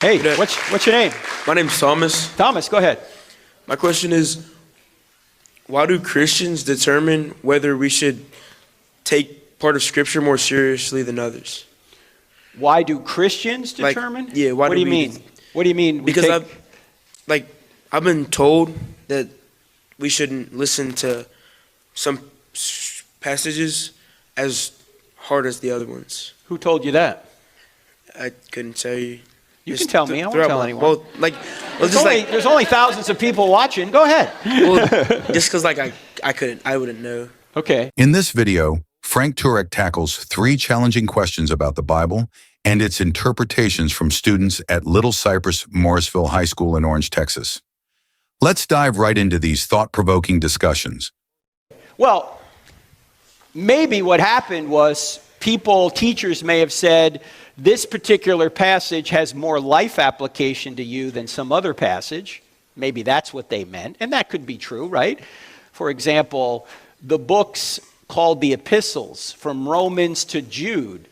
Hey, what's your name? My name's Thomas. Thomas, go ahead. My question is, why do Christians determine whether we should take part of Scripture more seriously than others? Why do Christians determine? Why what do you we mean? What do you mean? Because I've been told that we shouldn't listen to some passages as hard as the other ones. Who told you that? I couldn't tell you. You can tell me. I won't tell anyone. There's only thousands of people watching. Go ahead. Just because I wouldn't know. Okay. In this video, Frank Turek tackles 3 challenging questions about the Bible and its interpretations from students at Little Cypress Morrisville High School in Orange, Texas. Let's dive right into these thought-provoking discussions. Well, maybe what happened was teachers may have said, this particular passage has more life application to you than some other passage. Maybe that's what they meant, and that could be true, right? For example, the books called the epistles, from Romans to Jude,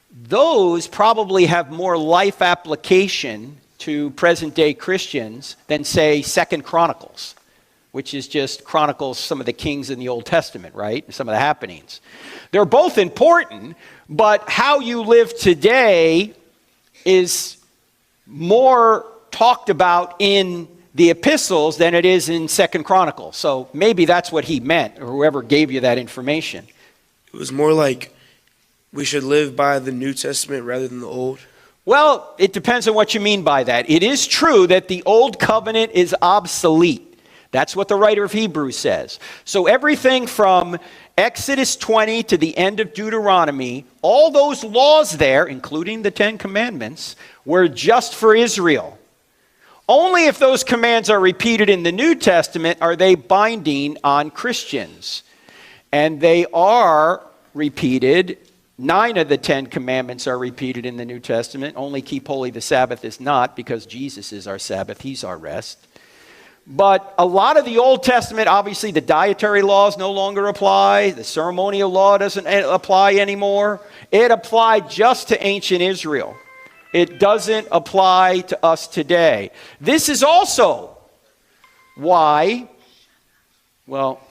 those probably have more life application to present-day Christians than, say, 2nd Chronicles, which is just chronicles some of the kings in the Old Testament, right? And some of the happenings. They're both important, but how you live today is more talked about in the epistles than it is in 2nd Chronicles. So maybe that's what he meant, or whoever gave you that information. It was more like we should live by the New Testament rather than the Old. Well, it depends on what you mean by that. It is true that the Old Covenant is obsolete. That's what the writer of Hebrews says. So everything from Exodus 20 to the end of Deuteronomy, all those laws there, including the 10 Commandments, were just for Israel. Only if those commands are repeated in the New Testament are they binding on Christians. And they are repeated. 9 of the 10 Commandments are repeated in the New Testament. Only keep holy the Sabbath is not, because Jesus is our Sabbath. He's our rest. But a lot of the Old Testament, obviously the dietary laws no longer apply. The ceremonial law doesn't apply anymore. It applied just to ancient Israel. It doesn't apply to us today. This is also why, well,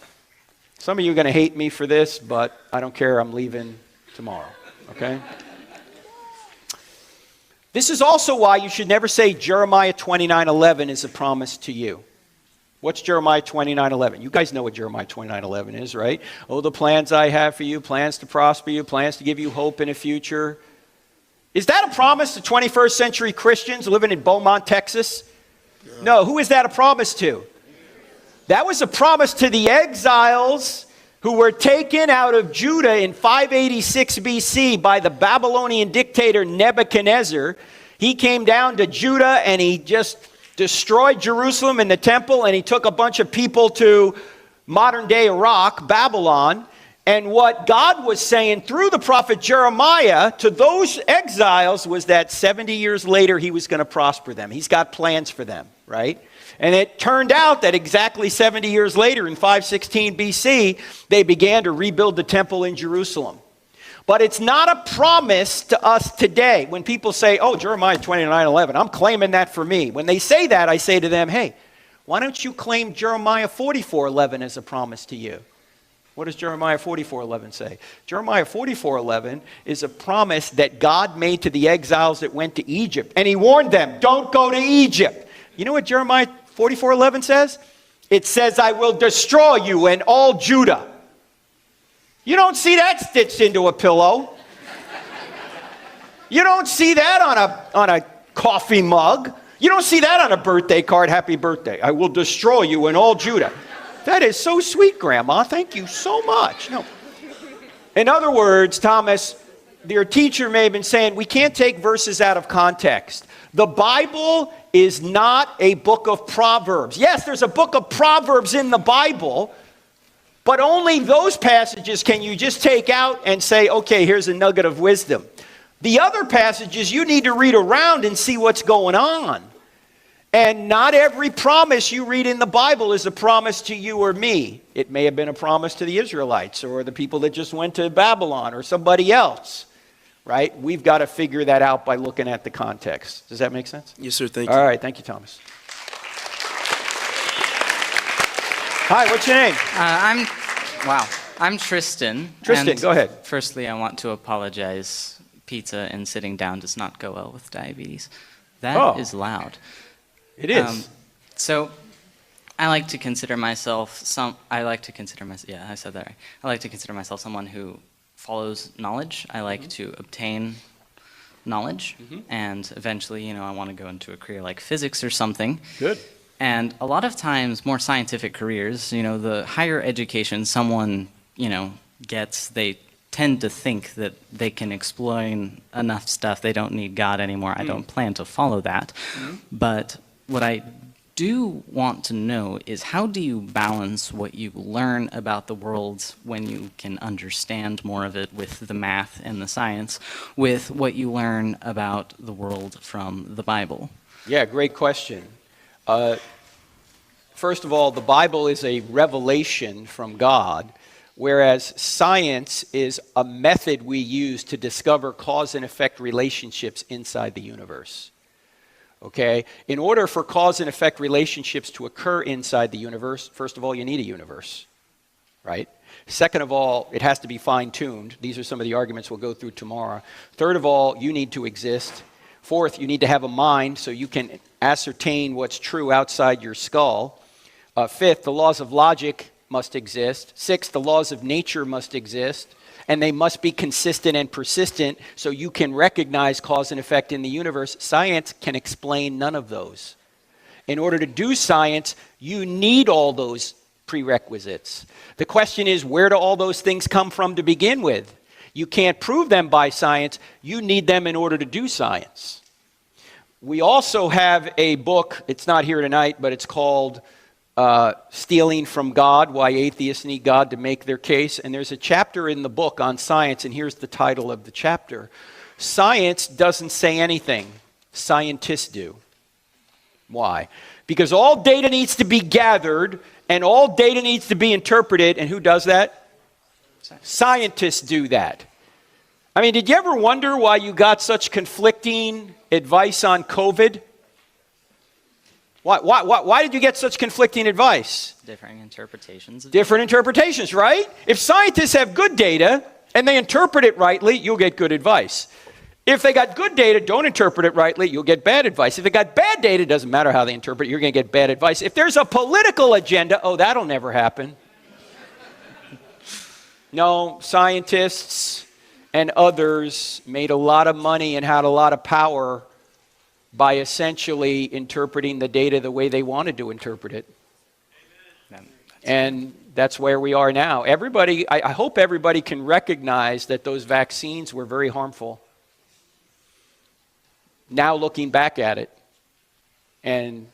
some of you are going to hate me for this, but I don't care. I'm leaving tomorrow, okay? This is also why you should never say Jeremiah 29:11 is a promise to you. What's Jeremiah 29:11? You guys know what Jeremiah 29:11 is, right? Oh, the plans I have for you, plans to prosper you, plans to give you hope in a future. Is that a promise to 21st century Christians living in Beaumont, Texas? No. Who is that a promise to? That was a promise to the exiles who were taken out of Judah in 586 BC by the Babylonian dictator Nebuchadnezzar. He came down to Judah and he just destroyed Jerusalem and the temple, and he took a bunch of people to modern-day Iraq, Babylon. And what God was saying through the prophet Jeremiah to those exiles was that 70 years later he was going to prosper them. He's got plans for them, right? And it turned out that exactly 70 years later, in 516 BC, they began to rebuild the temple in Jerusalem. But it's not a promise to us today. When people say, oh, Jeremiah 29:11, I'm claiming that for me. When they say that, I say to them, hey, why don't you claim Jeremiah 44:11 as a promise to you? What does Jeremiah 44:11 say? Jeremiah 44:11 is a promise that God made to the exiles that went to Egypt. And he warned them, don't go to Egypt. You know what Jeremiah 44:11 says? It says, I will destroy you and all Judah. You don't see that stitched into a pillow. You don't see that on a coffee mug. You don't see that on a birthday card, happy birthday. I will destroy you and all Judah. That is so sweet, Grandma. Thank you so much. No. In other words, Thomas, your teacher may have been saying, we can't take verses out of context. The Bible is not a book of Proverbs. Yes, there's a book of Proverbs in the Bible, but only those passages can you just take out and say, okay, here's a nugget of wisdom. The other passages you need to read around and see what's going on. And not every promise you read in the Bible is a promise to you or me. It may have been a promise to the Israelites or the people that just went to Babylon or somebody else, right? We've got to figure that out by looking at the context. Does that make sense? Yes, sir. Thank you. All right. Thank you, Thomas. Hi, what's your name? I'm Tristan. Tristan, and go ahead. Firstly, I want to apologize. Pizza and sitting down does not go well with diabetes. That is loud. It is. So, I like to consider myself I like to consider myself someone who follows knowledge. I like to obtain knowledge, and eventually, I want to go into a career like physics or something. Good. And a lot of times, more scientific careers, the higher education someone, gets, they tend to think that they can explain enough stuff. They don't need God anymore. I don't plan to follow that. But what I do want to know is, how do you balance what you learn about the world when you can understand more of it with the math and the science, with what you learn about the world from the Bible? Yeah, great question. First of all, the Bible is a revelation from God, whereas science is a method we use to discover cause and effect relationships inside the universe. Okay? In order for cause and effect relationships to occur inside the universe, first of all, you need a universe, right? Second of all, it has to be fine-tuned. These are some of the arguments we'll go through tomorrow. Third of all, you need to exist. Fourth, you need to have a mind so you can ascertain what's true outside your skull. Fifth, the laws of logic must exist. Sixth, the laws of nature must exist, and they must be consistent and persistent so you can recognize cause and effect in the universe. Science can explain none of those. In order to do science, you need all those prerequisites. The question is, where do all those things come from to begin with? You can't prove them by science. You need them in order to do science. We also have a book, it's not here tonight, but it's called Stealing from God, Why Atheists Need God to Make Their Case. And there's a chapter in the book on science, and here's the title of the chapter. Science doesn't say anything. Scientists do. Why? Because all data needs to be gathered, and all data needs to be interpreted, and who does that? Scientists do that. I mean, did you ever wonder why you got such conflicting advice on COVID? Why did you get such conflicting advice? Different interpretations. Different interpretations, right? If scientists have good data and they interpret it rightly, you'll get good advice. If they got good data, don't interpret it rightly, you'll get bad advice. If they got bad data, it doesn't matter how they interpret it, you're going to get bad advice. If there's a political agenda, that'll never happen. No, scientists and others made a lot of money and had a lot of power by essentially interpreting the data the way they wanted to interpret it. And that's where we are now. I hope everybody can recognize that those vaccines were very harmful. Now looking back at it, and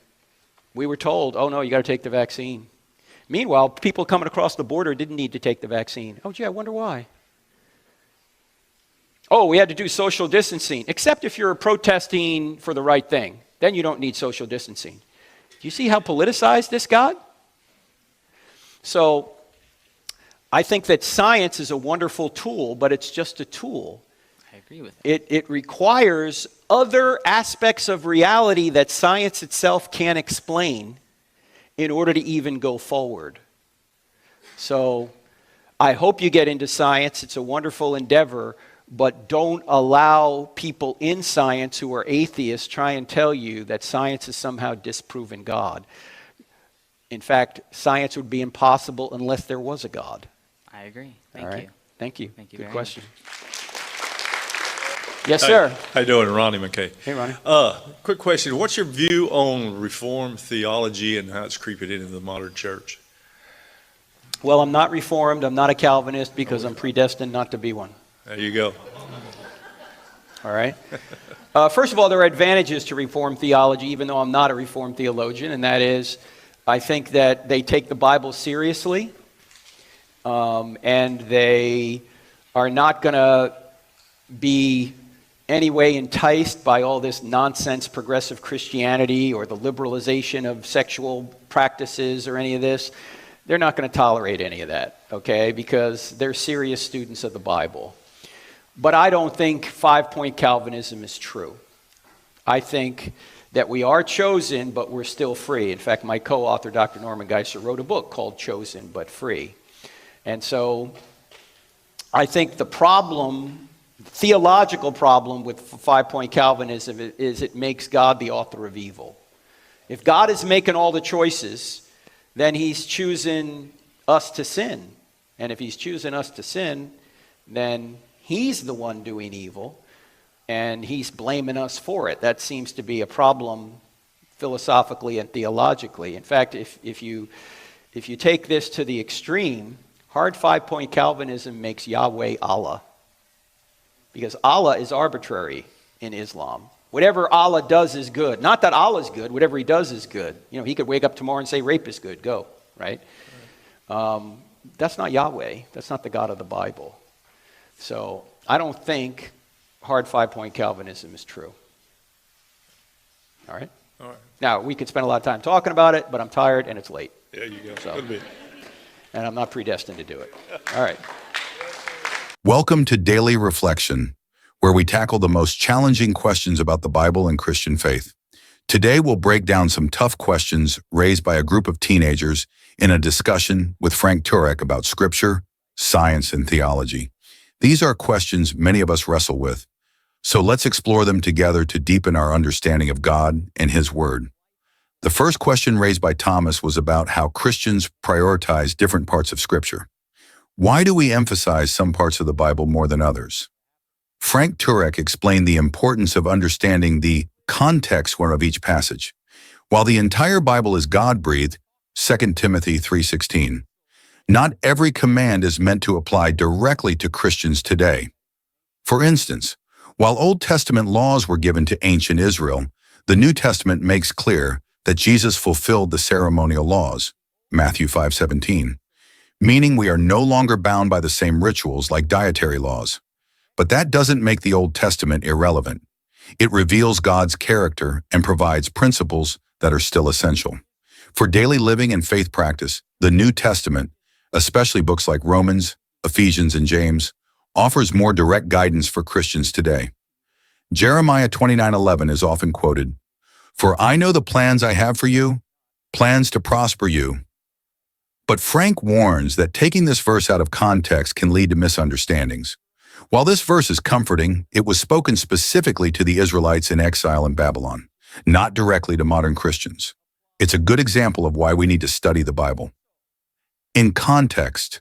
we were told, oh no, you got to take the vaccine. Meanwhile, people coming across the border didn't need to take the vaccine. Oh gee, I wonder why. Oh, we had to do social distancing, except if you're protesting for the right thing. Then you don't need social distancing. Do you see how politicized this got? So I think that science is a wonderful tool, but it's just a tool. I agree with that. It requires other aspects of reality that science itself can't explain in order to even go forward. So I hope you get into science. It's a wonderful endeavor. But don't allow people in science who are atheists try and tell you that science has somehow disproven God. In fact, science would be impossible unless there was a God. I agree. Thank you. Thank you. Thank you Good very question. Yes, sir. How you doing, Ronnie McKay? Hey, Ronnie. Quick question. What's your view on Reformed theology and how it's creeping into the modern church? Well, I'm not Reformed. I'm not a Calvinist because I'm predestined not to be one. There you go. All right. First of all, there are advantages to Reformed theology, even though I'm not a Reformed theologian, and that is, I think that they take the Bible seriously, and they are not going to be any way enticed by all this nonsense progressive Christianity or the liberalization of sexual practices or any of this. They're not going to tolerate any of that, okay, because they're serious students of the Bible. But I don't think 5-point Calvinism is true. I think that we are chosen, but we're still free. In fact, my co-author, Dr. Norman Geisler, wrote a book called Chosen but Free. And so I think the problem, theological problem with 5-point Calvinism is it makes God the author of evil. If God is making all the choices, then he's choosing us to sin. And if he's choosing us to sin, then he's the one doing evil. And he's blaming us for it. That seems to be a problem philosophically and theologically. In fact, if you take this to the extreme, hard 5-point Calvinism makes Yahweh Allah. Because Allah is arbitrary in Islam. Whatever Allah does is good. Not that Allah is good, whatever he does is good. You know, he could wake up tomorrow and say rape is good, go, right? That's not Yahweh. That's not the God of the Bible. So I don't think hard 5-point Calvinism is true. All right? All right. Now, we could spend a lot of time talking about it, but I'm tired and it's late. Yeah, you go. So. Could be. And I'm not predestined to do it. All right. Welcome to Daily Reflection, where we tackle the most challenging questions about the Bible and Christian faith. Today, we'll break down some tough questions raised by a group of teenagers in a discussion with Frank Turek about Scripture, science, and theology. These are questions many of us wrestle with, so let's explore them together to deepen our understanding of God and His Word. The first question raised by Thomas was about how Christians prioritize different parts of Scripture. Why do we emphasize some parts of the Bible more than others? Frank Turek explained the importance of understanding the context of each passage. While the entire Bible is God-breathed, 2 Timothy 3:16, not every command is meant to apply directly to Christians today. For instance, while Old Testament laws were given to ancient Israel, the New Testament makes clear that Jesus fulfilled the ceremonial laws, Matthew 5:17, meaning we are no longer bound by the same rituals like dietary laws. But that doesn't make the Old Testament irrelevant. It reveals God's character and provides principles that are still essential. For daily living and faith practice, the New Testament, especially books like Romans, Ephesians, and James, offers more direct guidance for Christians today. Jeremiah 29:11 is often quoted, "For I know the plans I have for you, plans to prosper you." But Frank warns that taking this verse out of context can lead to misunderstandings. While this verse is comforting, it was spoken specifically to the Israelites in exile in Babylon, not directly to modern Christians. It's a good example of why we need to study the Bible. In context,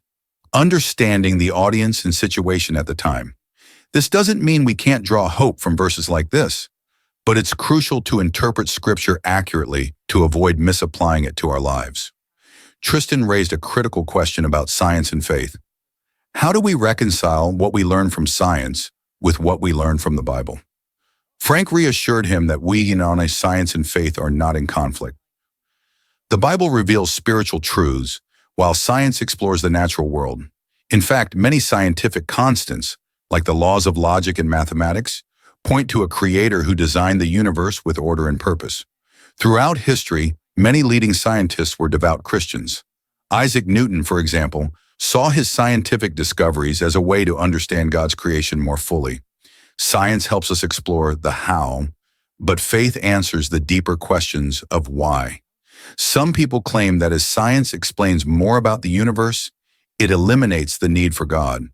understanding the audience and situation at the time. This doesn't mean we can't draw hope from verses like this, but it's crucial to interpret Scripture accurately to avoid misapplying it to our lives. Tristan raised a critical question about science and faith. How do we reconcile what we learn from science with what we learn from the Bible? Frank reassured him that we in science and faith are not in conflict. The Bible reveals spiritual truths, while science explores the natural world. In fact, many scientific constants, like the laws of logic and mathematics, point to a creator who designed the universe with order and purpose. Throughout history, many leading scientists were devout Christians. Isaac Newton, for example, saw his scientific discoveries as a way to understand God's creation more fully. Science helps us explore the how, but faith answers the deeper questions of why. Some people claim that as science explains more about the universe, it eliminates the need for God.